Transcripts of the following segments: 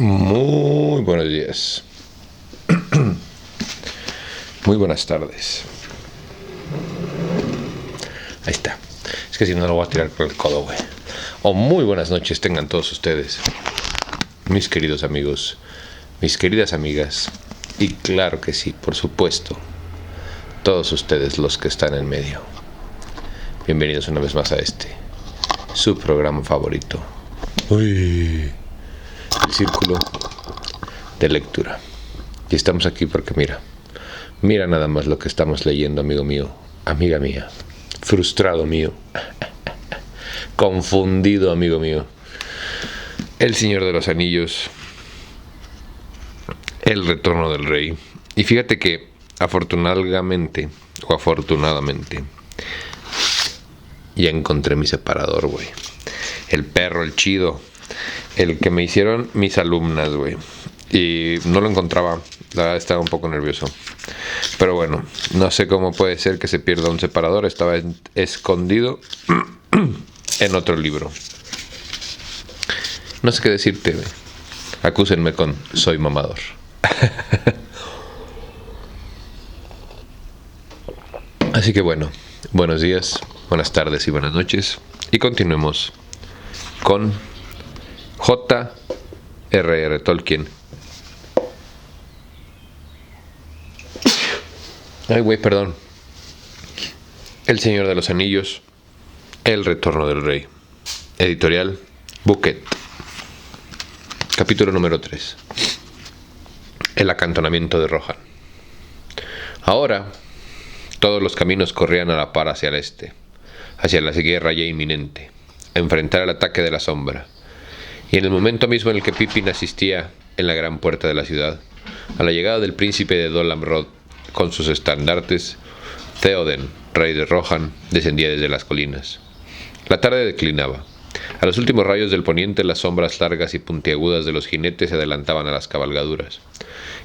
Muy buenos días. Muy buenas tardes. Ahí está. Es que si no lo voy a tirar por el codo, güey. O muy buenas noches tengan todos ustedes, mis queridos amigos, mis queridas amigas. Y claro que sí, por supuesto, todos ustedes los que están en medio. Bienvenidos una vez más a su programa favorito. Uy, el círculo de lectura. Y estamos aquí porque mira nada más lo que estamos leyendo, amigo mío, amiga mía, frustrado mío, confundido amigo mío. El Señor de los Anillos, El Retorno del Rey. Y fíjate que afortunadamente ya encontré mi separador, güey. El perro, el chido, el que me hicieron mis alumnas, güey. Y no lo encontraba, la verdad estaba un poco nervioso. Pero bueno, no sé cómo puede ser que se pierda un separador. Estaba escondido en otro libro. No sé qué decirte, güey. Acúsenme con soy mamador. Así que bueno, buenos días, buenas tardes y buenas noches. Y continuemos con J.R.R. Tolkien. Ay, güey, perdón. El Señor de los Anillos, El Retorno del Rey. Editorial Bucket. Capítulo número 3. El acantonamiento de Rohan. Ahora, todos los caminos corrían a la par hacia el este, hacia la guerra ya inminente, a enfrentar el ataque de la sombra. Y en el momento mismo en el que Pippin asistía en la gran puerta de la ciudad, a la llegada del príncipe de Dol Amroth con sus estandartes, Theoden, rey de Rohan, descendía desde las colinas. La tarde declinaba. A los últimos rayos del poniente, las sombras largas y puntiagudas de los jinetes se adelantaban a las cabalgaduras.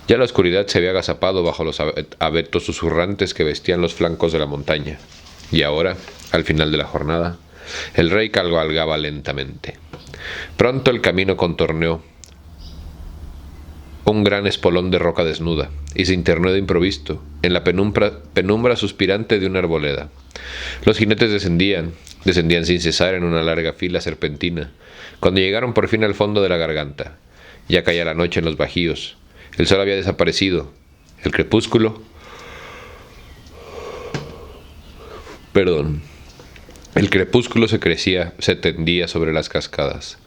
Ya la oscuridad se había agazapado bajo los abetos susurrantes que vestían los flancos de la montaña. Y ahora, al final de la jornada, el rey cabalgaba lentamente. Pronto el camino contorneó un gran espolón de roca desnuda, y se internó de improviso en la penumbra suspirante de una arboleda. Los jinetes descendían sin cesar en una larga fila serpentina, cuando llegaron por fin al fondo de la garganta. Ya caía la noche en los bajíos, el sol había desaparecido, el crepúsculo se tendía sobre las cascadas.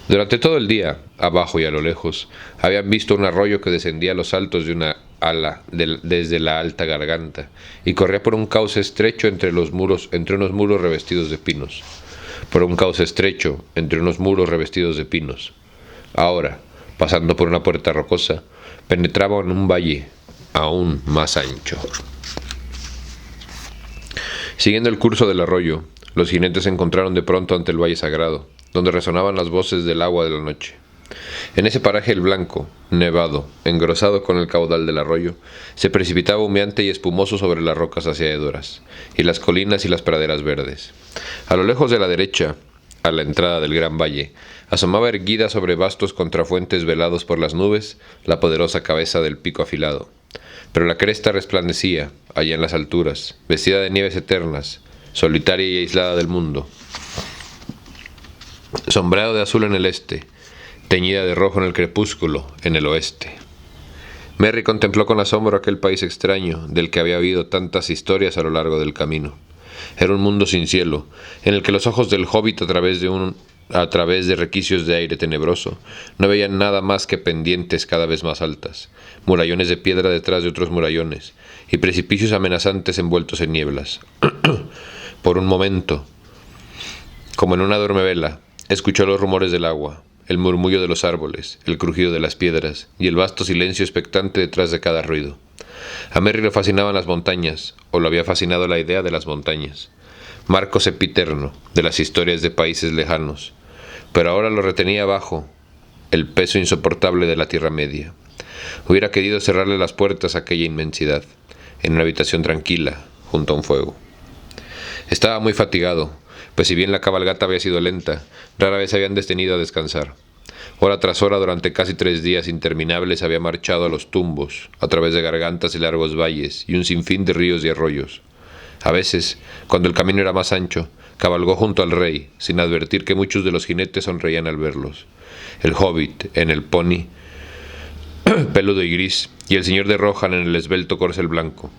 Durante todo el día, abajo y a lo lejos, habían visto un arroyo que descendía a los altos de una ala desde la alta garganta y corría por un cauce estrecho entre unos muros revestidos de pinos. Ahora, pasando por una puerta rocosa, penetraba en un valle aún más ancho. Siguiendo el curso del arroyo, los jinetes se encontraron de pronto ante el valle sagrado, donde resonaban las voces del agua de la noche. En ese paraje el blanco, nevado, engrosado con el caudal del arroyo, se precipitaba humeante y espumoso sobre las rocas aseadoras, y las colinas y las praderas verdes. A lo lejos de la derecha, a la entrada del gran valle, asomaba erguida sobre vastos contrafuentes velados por las nubes la poderosa cabeza del pico afilado. Pero la cresta resplandecía, allá en las alturas, vestida de nieves eternas, solitaria y aislada del mundo, sombreado de azul en el este, teñida de rojo en el crepúsculo, en el oeste. Merry contempló con asombro aquel país extraño, del que había oído tantas historias a lo largo del camino. Era un mundo sin cielo, en el que los ojos del hobbit a través de requicios de aire tenebroso, no veían nada más que pendientes cada vez más altas, murallones de piedra detrás de otros murallones, y precipicios amenazantes envueltos en nieblas. Por un momento, como en una dormevela, escuchó los rumores del agua, el murmullo de los árboles, el crujido de las piedras y el vasto silencio expectante detrás de cada ruido. A Merry le fascinaban las montañas, o lo había fascinado la idea de las montañas, marco sempiterno de las historias de países lejanos, pero ahora lo retenía abajo el peso insoportable de la Tierra Media. Hubiera querido cerrarle las puertas a aquella inmensidad, en una habitación tranquila, junto a un fuego. Estaba muy fatigado, pues si bien la cabalgata había sido lenta, rara vez habían detenido a descansar. Hora tras hora, durante casi 3 días interminables, había marchado a los tumbos, a través de gargantas y largos valles, y un sinfín de ríos y arroyos. A veces, cuando el camino era más ancho, cabalgó junto al rey, sin advertir que muchos de los jinetes sonreían al verlos. El hobbit en el pony, peludo y gris, y el señor de Rohan en el esbelto corcel blanco.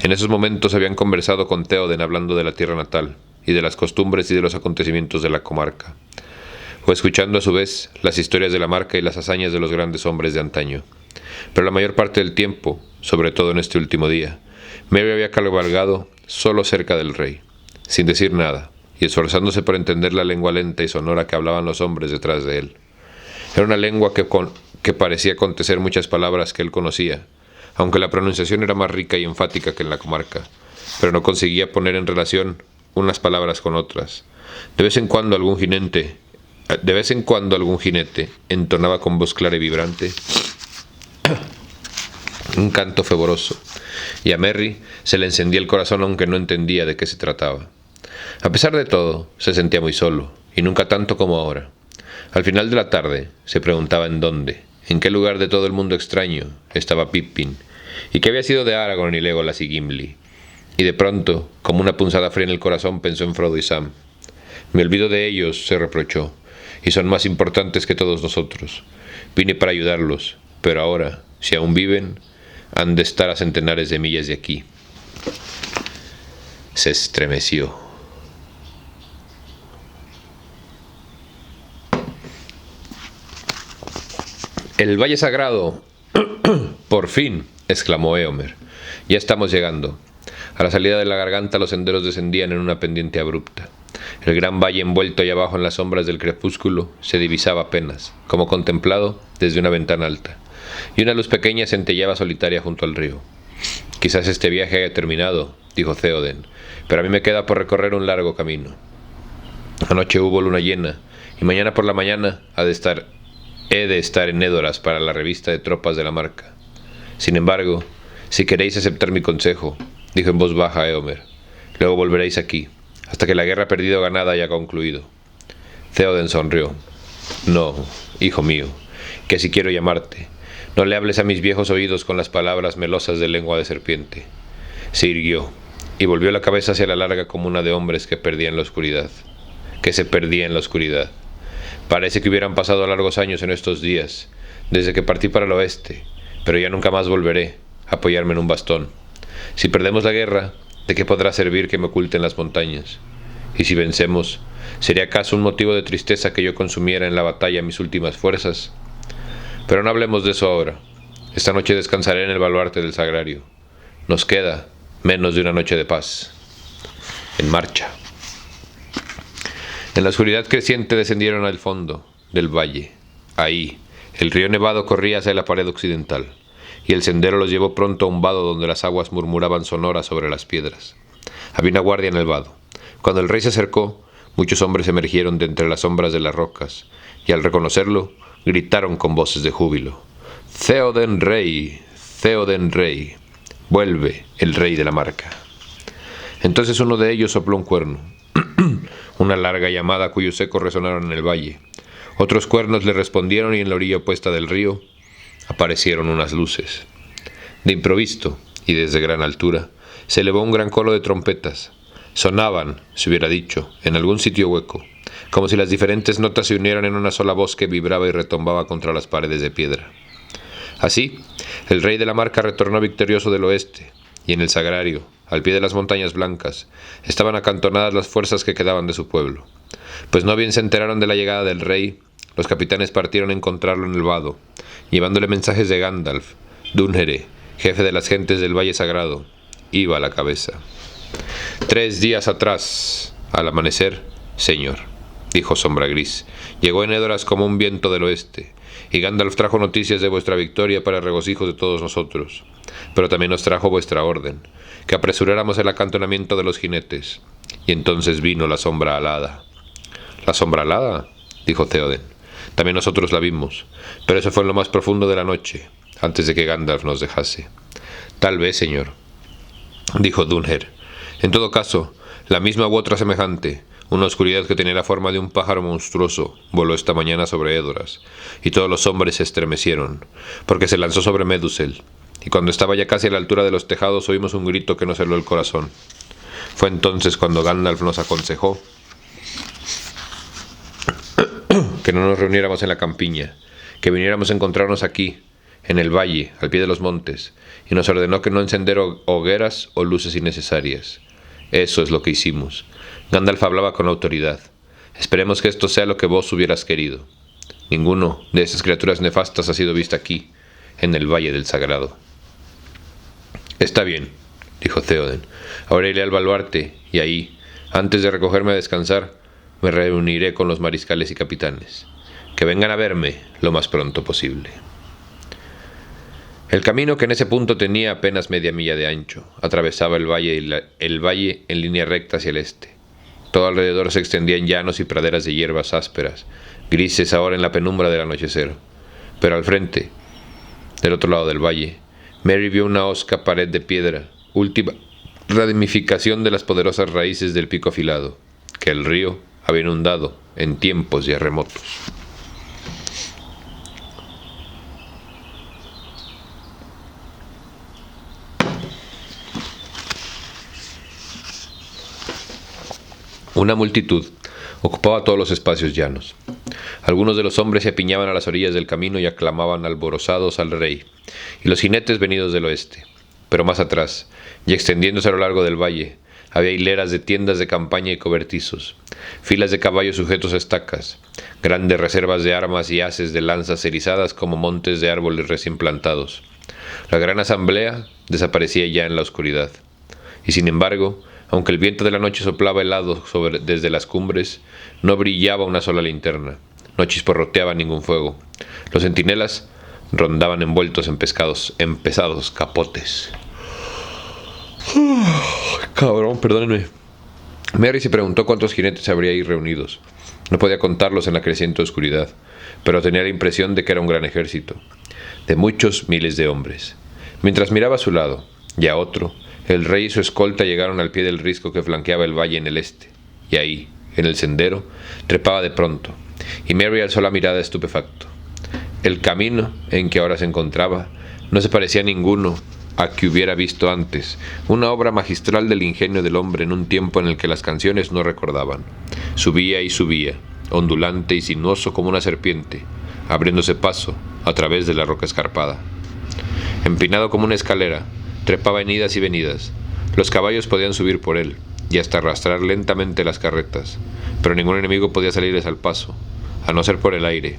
En esos momentos habían conversado con Théoden hablando de la tierra natal, y de las costumbres y de los acontecimientos de la comarca, o escuchando a su vez las historias de la marca y las hazañas de los grandes hombres de antaño. Pero la mayor parte del tiempo, sobre todo en este último día, Merry había cabalgado solo cerca del rey, sin decir nada, y esforzándose por entender la lengua lenta y sonora que hablaban los hombres detrás de él. Era una lengua que parecía contener muchas palabras que él conocía, aunque la pronunciación era más rica y enfática que en la comarca, pero no conseguía poner en relación unas palabras con otras. De vez en cuando algún jinete entonaba con voz clara y vibrante un canto fervoroso, y a Merry se le encendía el corazón aunque no entendía de qué se trataba. A pesar de todo, se sentía muy solo, y nunca tanto como ahora. Al final de la tarde, se preguntaba en qué lugar de todo el mundo extraño estaba Pippin, y qué había sido de Aragorn y Legolas y Gimli. Y de pronto, como una punzada fría en el corazón, pensó en Frodo y Sam. Me olvido de ellos, se reprochó, y son más importantes que todos nosotros. Vine para ayudarlos, pero ahora, si aún viven, han de estar a centenares de millas de aquí. Se estremeció. «El Valle Sagrado! ¡Por fin!», exclamó Éomer. «Ya estamos llegando». A la salida de la garganta los senderos descendían en una pendiente abrupta. El gran valle envuelto allá abajo en las sombras del crepúsculo se divisaba apenas, como contemplado desde una ventana alta, y una luz pequeña centelleaba solitaria junto al río. «Quizás este viaje haya terminado», dijo Théoden, «pero a mí me queda por recorrer un largo camino. Anoche hubo luna llena, y mañana por la mañana he de estar en Edoras para la revista de tropas de la marca. Sin embargo, si queréis aceptar mi consejo», dijo en voz baja Éomer, «luego volveréis aquí, hasta que la guerra perdida o ganada haya concluido». Théoden sonrió. «No, hijo mío, que así quiero llamarte. No le hables a mis viejos oídos con las palabras melosas de lengua de serpiente». Se irguió, y volvió la cabeza hacia la larga como una de hombres que se perdía en la oscuridad. «Parece que hubieran pasado largos años en estos días, desde que partí para el oeste, pero ya nunca más volveré a apoyarme en un bastón. Si perdemos la guerra, ¿de qué podrá servir que me oculte en las montañas? Y si vencemos, ¿sería acaso un motivo de tristeza que yo consumiera en la batalla mis últimas fuerzas? Pero no hablemos de eso ahora. Esta noche descansaré en el baluarte del sagrario. Nos queda menos de una noche de paz. En marcha». En la oscuridad creciente descendieron al fondo del valle. Ahí, el río Nevado corría hacia la pared occidental, y el sendero los llevó pronto a un vado donde las aguas murmuraban sonoras sobre las piedras. Había una guardia en el vado. Cuando el rey se acercó, muchos hombres emergieron de entre las sombras de las rocas, y al reconocerlo, gritaron con voces de júbilo: «¡Théoden rey! ¡Théoden rey! ¡Vuelve el rey de la marca!». Entonces uno de ellos sopló un cuerno, una larga llamada cuyos ecos resonaron en el valle. Otros cuernos le respondieron y en la orilla opuesta del río aparecieron unas luces. De improviso, y desde gran altura, se elevó un gran coro de trompetas. Sonaban, se hubiera dicho, en algún sitio hueco, como si las diferentes notas se unieran en una sola voz que vibraba y retumbaba contra las paredes de piedra. Así, el rey de la marca retornó victorioso del oeste, y en el sagrario, al pie de las montañas blancas, estaban acantonadas las fuerzas que quedaban de su pueblo. Pues no bien se enteraron de la llegada del rey, los capitanes partieron a encontrarlo en el vado, llevándole mensajes de Gandalf. Dunhere, jefe de las gentes del Valle Sagrado, iba a la cabeza. 3 días atrás, al amanecer, señor, dijo Sombra Gris, llegó en Edoras como un viento del oeste, y Gandalf trajo noticias de vuestra victoria para regocijo de todos nosotros. Pero también nos trajo vuestra orden, que apresuráramos el acantonamiento de los jinetes. Y entonces vino la sombra alada. «¿La sombra alada?», dijo Théoden. «También nosotros la vimos, pero eso fue en lo más profundo de la noche, antes de que Gandalf nos dejase». «Tal vez, señor», dijo Dunher. «En todo caso, la misma u otra semejante, Una oscuridad que tenía la forma de un pájaro monstruoso voló esta mañana sobre Edoras, y todos los hombres se estremecieron, porque se lanzó sobre Medusel, y cuando estaba ya casi a la altura de los tejados oímos un grito que nos heló el corazón. Fue entonces cuando Gandalf nos aconsejó que no nos reuniéramos en la campiña, que viniéramos a encontrarnos aquí, en el valle, al pie de los montes, y nos ordenó que no encender hogueras o luces innecesarias. Eso es lo que hicimos. Gandalf hablaba con autoridad. Esperemos que esto sea lo que vos hubieras querido. Ninguno de esas criaturas nefastas ha sido visto aquí, en el Valle del Sagrado. Está bien, dijo Theoden. Ahora iré al baluarte, y ahí, antes de recogerme a descansar, me reuniré con los mariscales y capitanes. Que vengan a verme lo más pronto posible. El camino, que en ese punto tenía apenas media milla de ancho, atravesaba el valle en línea recta hacia el este. Todo alrededor se extendían llanos y praderas de hierbas ásperas, grises ahora en la penumbra del anochecer. Pero al frente, del otro lado del valle, Merry vio una hosca pared de piedra, última ramificación de las poderosas raíces del pico afilado, que el río había inundado en tiempos ya remotos. Una multitud ocupaba todos los espacios llanos. Algunos de los hombres se apiñaban a las orillas del camino y aclamaban alborozados al rey, y los jinetes venidos del oeste. Pero más atrás, y extendiéndose a lo largo del valle, había hileras de tiendas de campaña y cobertizos, filas de caballos sujetos a estacas, grandes reservas de armas y haces de lanzas erizadas como montes de árboles recién plantados. La gran asamblea desaparecía ya en la oscuridad, y sin embargo, aunque el viento de la noche soplaba helado desde las cumbres, no brillaba una sola linterna, no chisporroteaba ningún fuego. Los centinelas rondaban envueltos en pesados capotes. Cabrón, perdónenme. Merry se preguntó cuántos jinetes habría ahí reunidos. No podía contarlos en la creciente oscuridad, pero tenía la impresión de que era un gran ejército, de muchos miles de hombres. Mientras miraba a su lado y a otro, el rey y su escolta llegaron al pie del risco que flanqueaba el valle en el este, y ahí, en el sendero, trepaba de pronto, y Merry alzó la mirada estupefacto. El camino en que ahora se encontraba no se parecía a ninguno a que hubiera visto antes, una obra magistral del ingenio del hombre en un tiempo en el que las canciones no recordaban. Subía y subía, ondulante y sinuoso como una serpiente, abriéndose paso a través de la roca escarpada. Empinado como una escalera, trepaba en idas y venidas. Los caballos podían subir por él y hasta arrastrar lentamente las carretas, pero ningún enemigo podía salirles al paso, a no ser por el aire.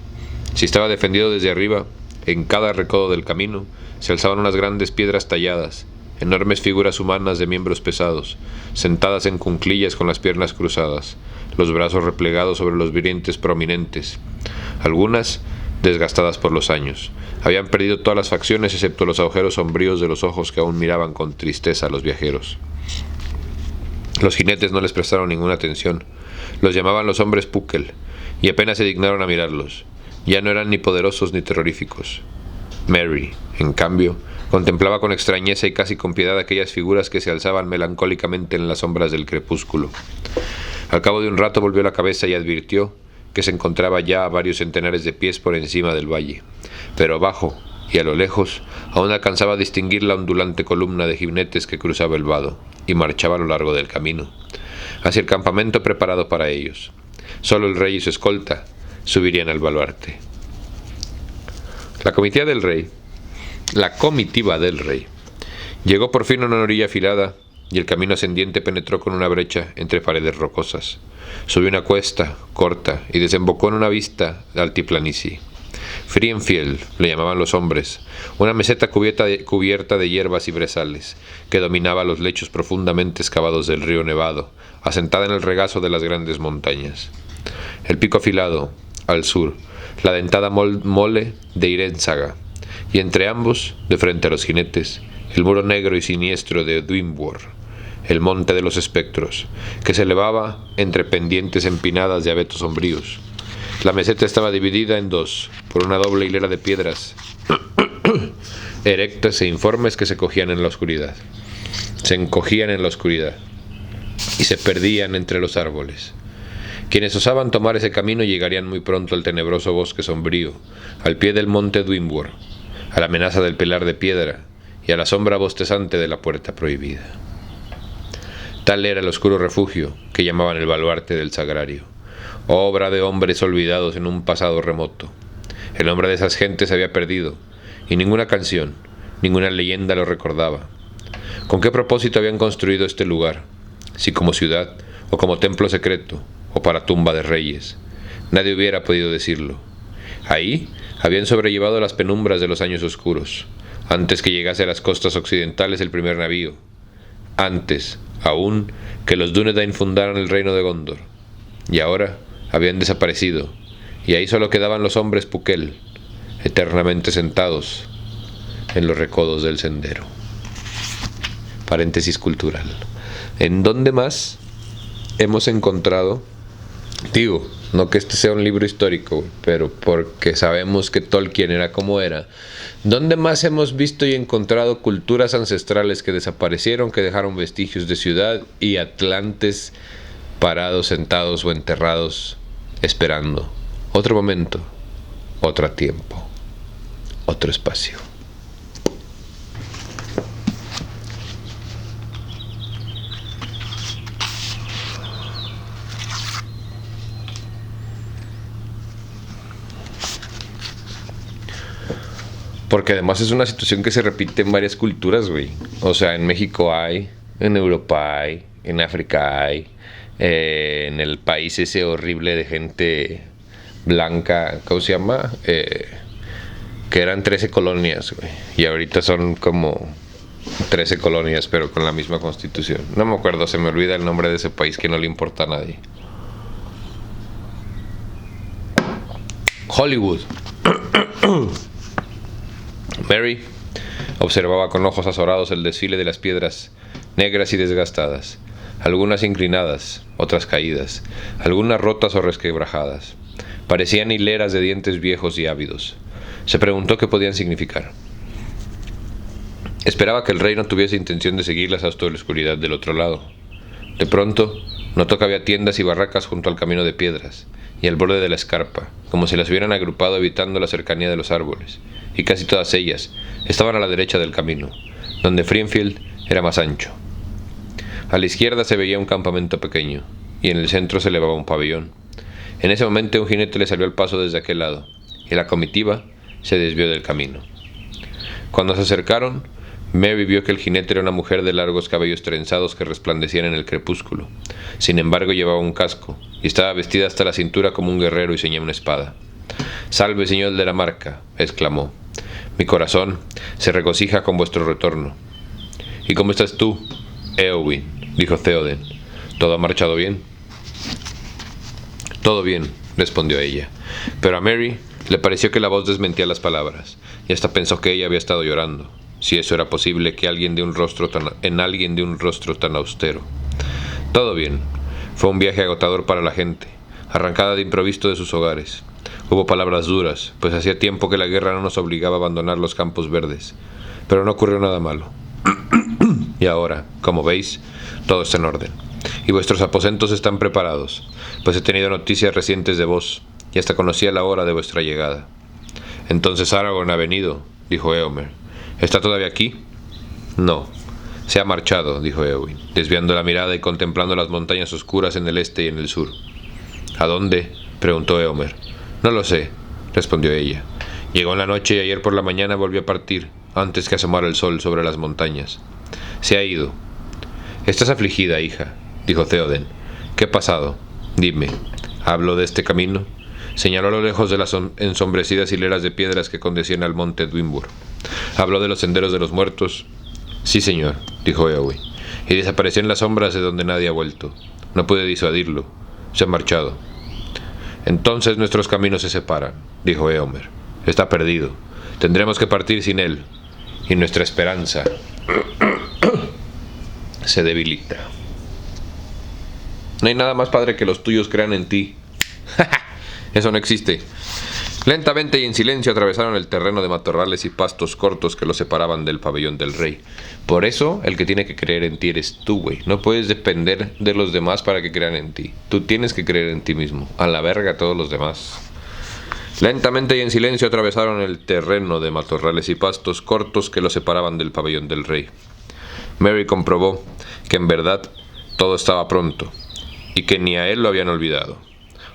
Si estaba defendido desde arriba, en cada recodo del camino se alzaban unas grandes piedras talladas, enormes figuras humanas de miembros pesados, sentadas en cunclillas con las piernas cruzadas, los brazos replegados sobre los vientres prominentes. Algunas, desgastadas por los años, habían perdido todas las facciones excepto los agujeros sombríos de los ojos que aún miraban con tristeza a los viajeros. Los jinetes no les prestaron ninguna atención. Los llamaban los hombres Pukel, y apenas se dignaron a mirarlos. Ya no eran ni poderosos ni terroríficos. Merry, en cambio, contemplaba con extrañeza y casi con piedad aquellas figuras que se alzaban melancólicamente en las sombras del crepúsculo. Al cabo de un rato volvió la cabeza y advirtió que se encontraba ya a varios centenares de pies por encima del valle, pero abajo y a lo lejos aún alcanzaba a distinguir la ondulante columna de jinetes que cruzaba el vado y marchaba a lo largo del camino, hacia el campamento preparado para ellos. Solo el rey y su escolta subirían al baluarte. La comitiva del rey llegó por fin a una orilla afilada y el camino ascendiente penetró con una brecha entre paredes rocosas. Subió una cuesta corta y desembocó en una vista de altiplanicie. Frienfield le llamaban los hombres, una meseta cubierta de hierbas y brezales, que dominaba los lechos profundamente excavados del río Nevado, asentada en el regazo de las grandes montañas. El pico afilado, al sur, la dentada mole de Irensaga, y entre ambos, de frente a los jinetes, el muro negro y siniestro de Dwimworth, el monte de los espectros, que se elevaba entre pendientes empinadas de abetos sombríos. La meseta estaba dividida en dos, por una doble hilera de piedras, erectas e informes que se encogían en la oscuridad, y se perdían entre los árboles. Quienes osaban tomar ese camino llegarían muy pronto al tenebroso bosque sombrío, al pie del monte Dwindworth, a la amenaza del pilar de piedra y a la sombra bostezante de la puerta prohibida. Tal era el oscuro refugio que llamaban el baluarte del sagrario, obra de hombres olvidados en un pasado remoto. El nombre de esas gentes se había perdido, y ninguna canción, ninguna leyenda lo recordaba. ¿Con qué propósito habían construido este lugar? Si como ciudad, o como templo secreto, o para tumba de reyes. Nadie hubiera podido decirlo. Ahí habían sobrellevado las penumbras de los años oscuros, antes que llegase a las costas occidentales el primer navío, antes, aún, que los Dúnedain fundaran el reino de Gondor. Y ahora habían desaparecido, y ahí solo quedaban los hombres Pukel, eternamente sentados en los recodos del sendero. Paréntesis cultural. ¿En dónde más hemos encontrado? Digo, no que este sea un libro histórico, pero porque sabemos que Tolkien era como era. ¿Dónde más hemos visto y encontrado culturas ancestrales que desaparecieron, que dejaron vestigios de ciudad y atlantes parados, sentados o enterrados, esperando otro momento, otro tiempo, otro espacio? Porque además es una situación que se repite en varias culturas, güey. O sea, en México hay, en Europa hay, en África hay, en el país ese horrible de gente blanca, ¿cómo se llama? Que eran 13 colonias, güey. Y ahorita son como 13 colonias, pero con la misma constitución. No me acuerdo, se me olvida el nombre de ese país que no le importa a nadie. Hollywood. Mary observaba con ojos azorados el desfile de las piedras negras y desgastadas, algunas inclinadas, otras caídas, algunas rotas o resquebrajadas. Parecían hileras de dientes viejos y ávidos. Se preguntó qué podían significar. Esperaba que el rey no tuviese intención de seguirlas hasta la oscuridad del otro lado. De pronto, notó que había tiendas y barracas junto al camino de piedras y al borde de la escarpa, como si las hubieran agrupado evitando la cercanía de los árboles, y casi todas ellas estaban a la derecha del camino, donde Frienfield era más ancho. A la izquierda se veía un campamento pequeño, y en el centro se elevaba un pabellón. En ese momento un jinete le salió al paso desde aquel lado, y la comitiva se desvió del camino. Cuando se acercaron, Mary vio que el jinete era una mujer de largos cabellos trenzados que resplandecían en el crepúsculo. Sin embargo, llevaba un casco, y estaba vestida hasta la cintura como un guerrero y ceñía una espada. «Salve, señor de la Marca», exclamó. «Mi corazón se regocija con vuestro retorno». «¿Y cómo estás tú, Éowyn?», dijo Theoden. «¿Todo ha marchado bien?». «Todo bien», respondió ella. Pero a Mary le pareció que la voz desmentía las palabras, y hasta pensó que ella había estado llorando, si eso era posible en alguien de un rostro tan austero. «Todo bien. Fue un viaje agotador para la gente, arrancada de improviso de sus hogares. Hubo palabras duras, pues hacía tiempo que la guerra no nos obligaba a abandonar los campos verdes, pero no ocurrió nada malo. Y ahora, como veis, todo está en orden, y vuestros aposentos están preparados, pues he tenido noticias recientes de vos, y hasta conocía la hora de vuestra llegada». «Entonces Aragorn ha venido», dijo Éomer. «¿Está todavía aquí?» «No, se ha marchado», dijo Éowyn, desviando la mirada y contemplando las montañas oscuras en el este y en el sur. «¿A dónde?», preguntó Éomer. «No lo sé», respondió ella. «Llegó en la noche y ayer por la mañana volvió a partir, antes que asomara el sol sobre las montañas. Se ha ido». «Estás afligida, hija», dijo Theoden. «¿Qué ha pasado? Dime. ¿Hablo de este camino?». Señaló a lo lejos de las ensombrecidas hileras de piedras que conducían al monte Dwindworth. «¿Habló de los senderos de los muertos?». «Sí, señor», dijo Éowyn, «y desapareció en las sombras de donde nadie ha vuelto. No pude disuadirlo. Se ha marchado». «Entonces nuestros caminos se separan», dijo Éomer. «Está perdido. Tendremos que partir sin él. Y nuestra esperanza se debilita». «No hay nada más padre que los tuyos crean en ti». «Eso no existe». Lentamente y en silencio atravesaron el terreno de matorrales y pastos cortos que los separaban del pabellón del rey. Por eso, el que tiene que creer en ti eres tú, güey. No puedes depender de los demás para que crean en ti. Tú tienes que creer en ti mismo. A la verga todos los demás. Lentamente y en silencio atravesaron el terreno de matorrales y pastos cortos que los separaban del pabellón del rey. Mary comprobó que en verdad todo estaba pronto, y que ni a él lo habían olvidado.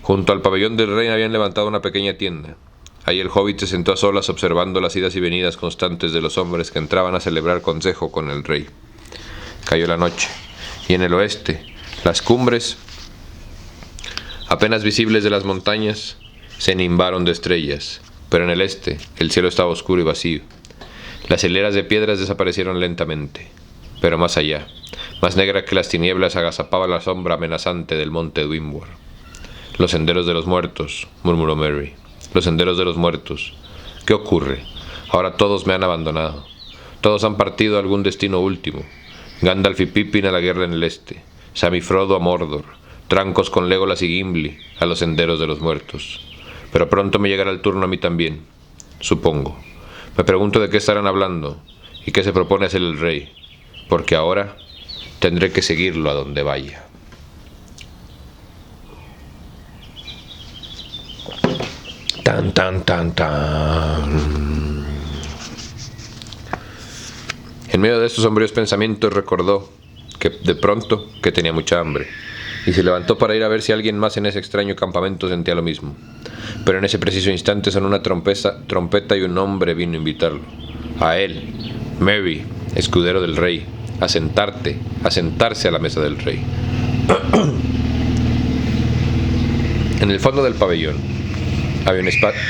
Junto al pabellón del rey habían levantado una pequeña tienda. Ahí el hobbit se sentó a solas observando las idas y venidas constantes de los hombres que entraban a celebrar consejo con el rey. Cayó la noche, y en el oeste, las cumbres, apenas visibles de las montañas, se nimbaron de estrellas, pero en el este el cielo estaba oscuro y vacío. Las hileras de piedras desaparecieron lentamente, pero más allá, más negra que las tinieblas, agazapaba la sombra amenazante del monte Dwimworth. Los senderos de los muertos, murmuró Mary. Los senderos de los muertos. ¿Qué ocurre? Ahora todos me han abandonado. Todos han partido a algún destino último. Gandalf y Pippin a la guerra en el este. Sam y Frodo a Mordor. Trancos con Legolas y Gimli a los senderos de los muertos. Pero pronto me llegará el turno a mí también, supongo. Me pregunto de qué estarán hablando y qué se propone hacer el rey, porque ahora tendré que seguirlo a donde vaya. Tan, tan, tan, tan. En medio de estos sombríos pensamientos recordó que de pronto que tenía mucha hambre, y se levantó para ir a ver si alguien más en ese extraño campamento sentía lo mismo. Pero en ese preciso instante sonó una trompeta y un hombre vino a invitarlo. A él, Merry, escudero del rey, a sentarse a la mesa del rey. En el fondo del pabellón había un espacio...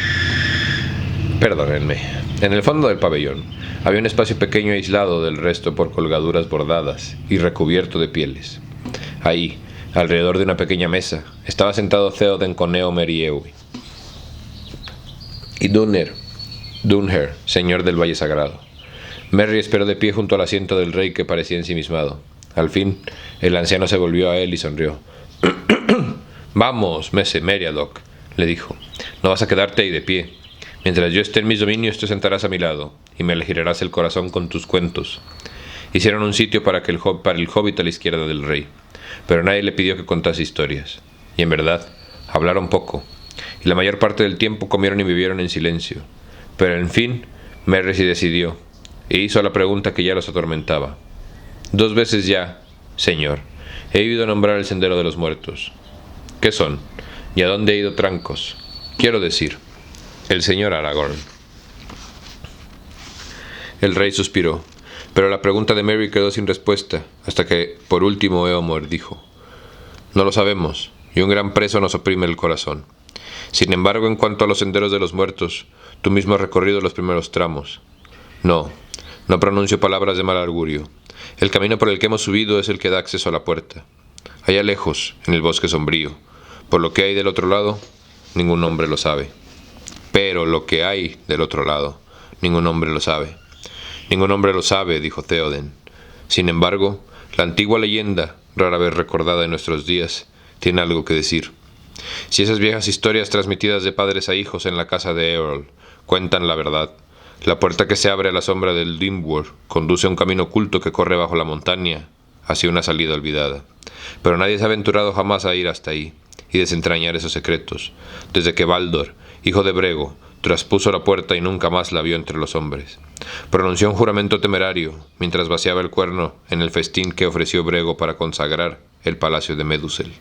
Perdónenme. En el fondo del pabellón había un espacio pequeño aislado del resto por colgaduras bordadas y recubierto de pieles. Ahí, alrededor de una pequeña mesa, estaba sentado Theoden con Éomer y Éowyn. Y Dunher, señor del Valle Sagrado. Merry esperó de pie junto al asiento del rey, que parecía ensimismado. Al fin, el anciano se volvió a él y sonrió. «Vamos, Messe Meriadoc», le dijo. «No vas a quedarte ahí de pie. Mientras yo esté en mis dominios, te sentarás a mi lado, y me alegrarás el corazón con tus cuentos». Hicieron un sitio para el hobbit a la izquierda del rey, pero nadie le pidió que contase historias. Y en verdad, hablaron poco, y la mayor parte del tiempo comieron y vivieron en silencio. Pero en fin, Merry se decidió, e hizo la pregunta que ya los atormentaba. «2 veces ya, señor, he oído nombrar el sendero de los muertos. ¿Qué son? ¿Y a dónde ha ido Trancos? Quiero decir, el señor Aragorn». El rey suspiró, pero la pregunta de Merry quedó sin respuesta, hasta que, por último, Éomer dijo: «No lo sabemos, y un gran peso nos oprime el corazón. Sin embargo, en cuanto a los senderos de los muertos, tú mismo has recorrido los primeros tramos. No pronuncio palabras de mal augurio. El camino por el que hemos subido es el que da acceso a la puerta. Allá lejos, en el bosque sombrío. Por lo que hay del otro lado, ningún hombre lo sabe. Pero lo que hay del otro lado, ningún hombre lo sabe». «Ningún hombre lo sabe», dijo Theoden. «Sin embargo, la antigua leyenda, rara vez recordada en nuestros días, tiene algo que decir. Si esas viejas historias transmitidas de padres a hijos en la casa de Eorl cuentan la verdad, la puerta que se abre a la sombra del Dimworth conduce a un camino oculto que corre bajo la montaña hacia una salida olvidada. Pero nadie se ha aventurado jamás a ir hasta ahí y desentrañar esos secretos, desde que Baldor, hijo de Brego, traspuso la puerta y nunca más la vio entre los hombres. Pronunció un juramento temerario mientras vaciaba el cuerno en el festín que ofreció Brego para consagrar el palacio de Medusel,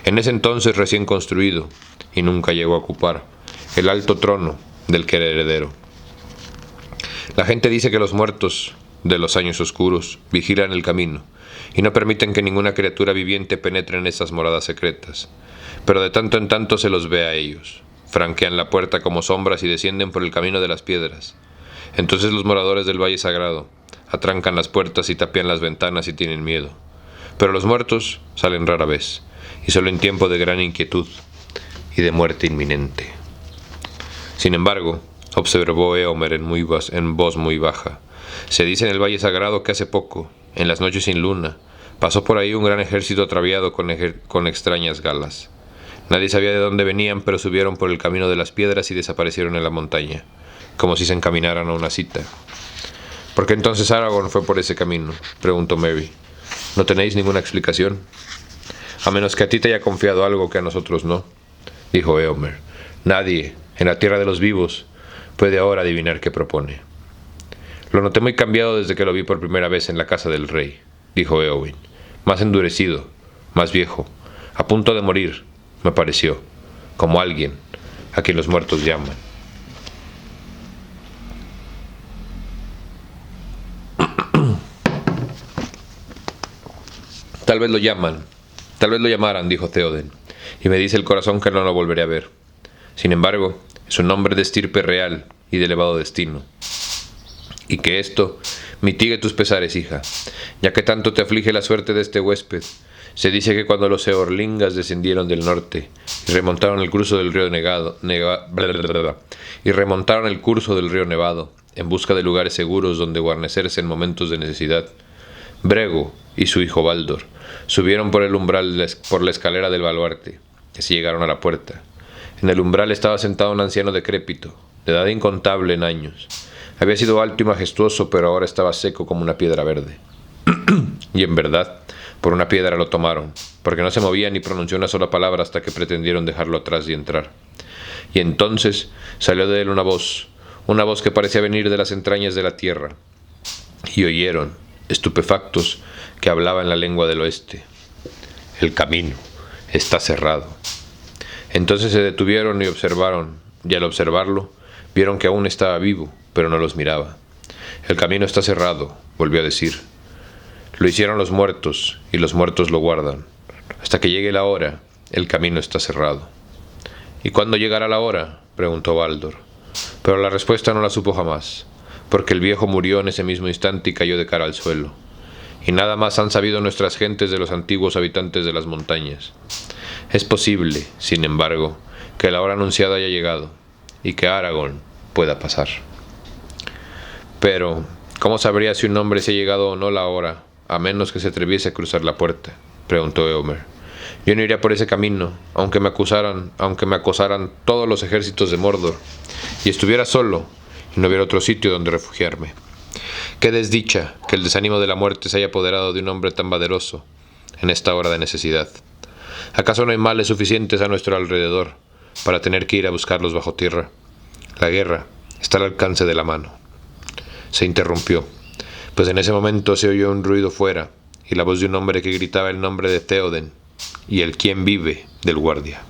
en ese entonces recién construido, y nunca llegó a ocupar el alto trono del que era heredero. La gente dice que los muertos de los años oscuros vigilan el camino y no permiten que ninguna criatura viviente penetre en esas moradas secretas, pero de tanto en tanto se los ve a ellos. Franquean la puerta como sombras y descienden por el camino de las piedras. Entonces los moradores del Valle Sagrado atrancan las puertas y tapian las ventanas y tienen miedo. Pero los muertos salen rara vez, y solo en tiempo de gran inquietud y de muerte inminente. Sin embargo, observó Éomer en voz muy baja, se dice en el Valle Sagrado que hace poco, en las noches sin luna, pasó por ahí un gran ejército ataviado con extrañas galas. Nadie sabía de dónde venían, pero subieron por el camino de las piedras y desaparecieron en la montaña, como si se encaminaran a una cita. ¿Por qué entonces Aragorn fue por ese camino?, preguntó Merry. ¿No tenéis ninguna explicación? A menos que a ti te haya confiado algo que a nosotros no, dijo Éomer. Nadie, en la tierra de los vivos, puede ahora adivinar qué propone. Lo noté muy cambiado desde que lo vi por primera vez en la casa del rey, dijo Éowyn. Más endurecido, más viejo, a punto de morir, me pareció, como alguien a quien los muertos llaman. Tal vez lo llamaran, dijo Theoden, y me dice el corazón que no lo volveré a ver. Sin embargo, es un hombre de estirpe real y de elevado destino. Y que esto mitigue tus pesares, hija, ya que tanto te aflige la suerte de este huésped. Se dice que cuando los eorlingas descendieron del norte y remontaron el curso del río Nevado en busca de lugares seguros donde guarnecerse en momentos de necesidad, Brego y su hijo Baldor subieron por el umbral por la escalera del baluarte, y así llegaron a la puerta. En el umbral estaba sentado un anciano decrépito, de edad incontable en años. Había sido alto y majestuoso, pero ahora estaba seco como una piedra verde. Y en verdad, por una piedra lo tomaron, porque no se movía ni pronunció una sola palabra hasta que pretendieron dejarlo atrás y entrar. Y entonces salió de él una voz que parecía venir de las entrañas de la tierra. Y oyeron, estupefactos, que hablaba en la lengua del oeste. El camino está cerrado. Entonces se detuvieron y observaron, y al observarlo, vieron que aún estaba vivo, pero no los miraba. El camino está cerrado, volvió a decir. Lo hicieron los muertos, y los muertos lo guardan. Hasta que llegue la hora, el camino está cerrado. ¿Y cuándo llegará la hora?, preguntó Baldor. Pero la respuesta no la supo jamás, porque el viejo murió en ese mismo instante y cayó de cara al suelo. Y nada más han sabido nuestras gentes de los antiguos habitantes de las montañas. Es posible, sin embargo, que la hora anunciada haya llegado, y que Aragorn pueda pasar. Pero, ¿cómo sabría si un hombre se ha llegado o no la hora, a menos que se atreviese a cruzar la puerta?, preguntó Éomer. Yo no iría por ese camino, aunque me acosaran todos los ejércitos de Mordor, y estuviera solo, y no hubiera otro sitio donde refugiarme. Qué desdicha que el desánimo de la muerte se haya apoderado de un hombre tan valeroso en esta hora de necesidad. ¿Acaso no hay males suficientes a nuestro alrededor para tener que ir a buscarlos bajo tierra? La guerra está al alcance de la mano. Se interrumpió, pues en ese momento se oyó un ruido fuera y la voz de un hombre que gritaba el nombre de Theoden y el quién vive del guardia.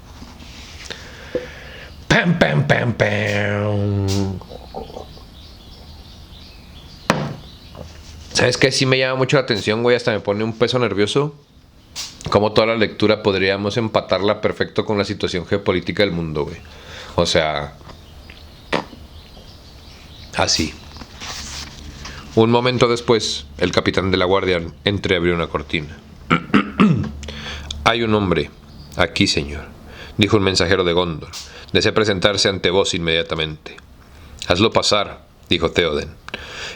¡Pam, pam, pam, pam! ¿Sabes qué? Sí me llama mucho la atención, güey. Hasta me pone un peso nervioso. Como toda la lectura podríamos empatarla perfecto con la situación geopolítica del mundo, güey. O sea, así. Un momento después, el capitán de la guardia entreabrió una cortina. Hay un hombre aquí, señor, dijo un mensajero de Gondor. Desea presentarse ante vos inmediatamente. Hazlo pasar, dijo Theoden.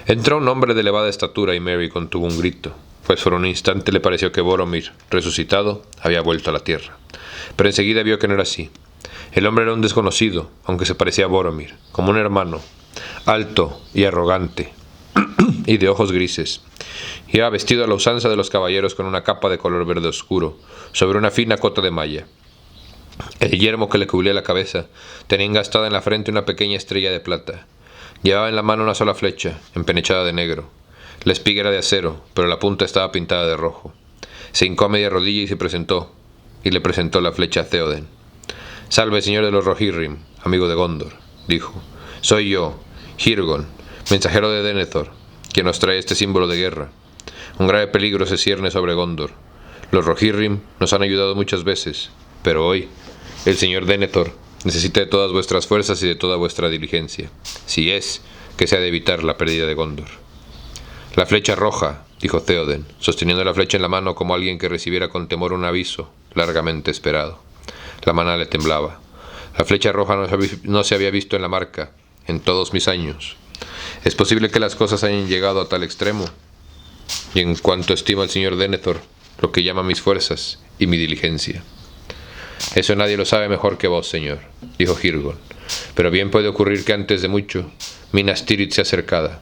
Entró un hombre de elevada estatura y Merry contuvo un grito, pues por un instante le pareció que Boromir, resucitado, había vuelto a la tierra. Pero enseguida vio que no era así. El hombre era un desconocido, aunque se parecía a Boromir, como un hermano, alto y arrogante, y de ojos grises. Iba vestido a la usanza de los caballeros con una capa de color verde oscuro, sobre una fina cota de malla. El yelmo que le cubría la cabeza tenía engastada en la frente una pequeña estrella de plata. Llevaba en la mano una sola flecha, empenechada de negro. La espiga era de acero, pero la punta estaba pintada de rojo. Se hincó a media rodilla y le presentó la flecha a Theoden. «Salve, señor de los Rohirrim, amigo de Gondor», dijo. «Soy yo, Hirgon, mensajero de Denethor, quien nos trae este símbolo de guerra. Un grave peligro se cierne sobre Gondor. Los Rohirrim nos han ayudado muchas veces, pero hoy el señor Denethor necesita de todas vuestras fuerzas y de toda vuestra diligencia, si es que se ha de evitar la pérdida de Gondor». «La flecha roja», dijo Theoden, sosteniendo la flecha en la mano como alguien que recibiera con temor un aviso largamente esperado. La mano le temblaba. La flecha roja no se había visto en la marca en todos mis años. ¿Es posible que las cosas hayan llegado a tal extremo? Y en cuanto estima el señor Denethor, lo que llama mis fuerzas y mi diligencia. Eso nadie lo sabe mejor que vos, señor, dijo Hirgon. Pero bien puede ocurrir que antes de mucho Minas Tirith sea cercada,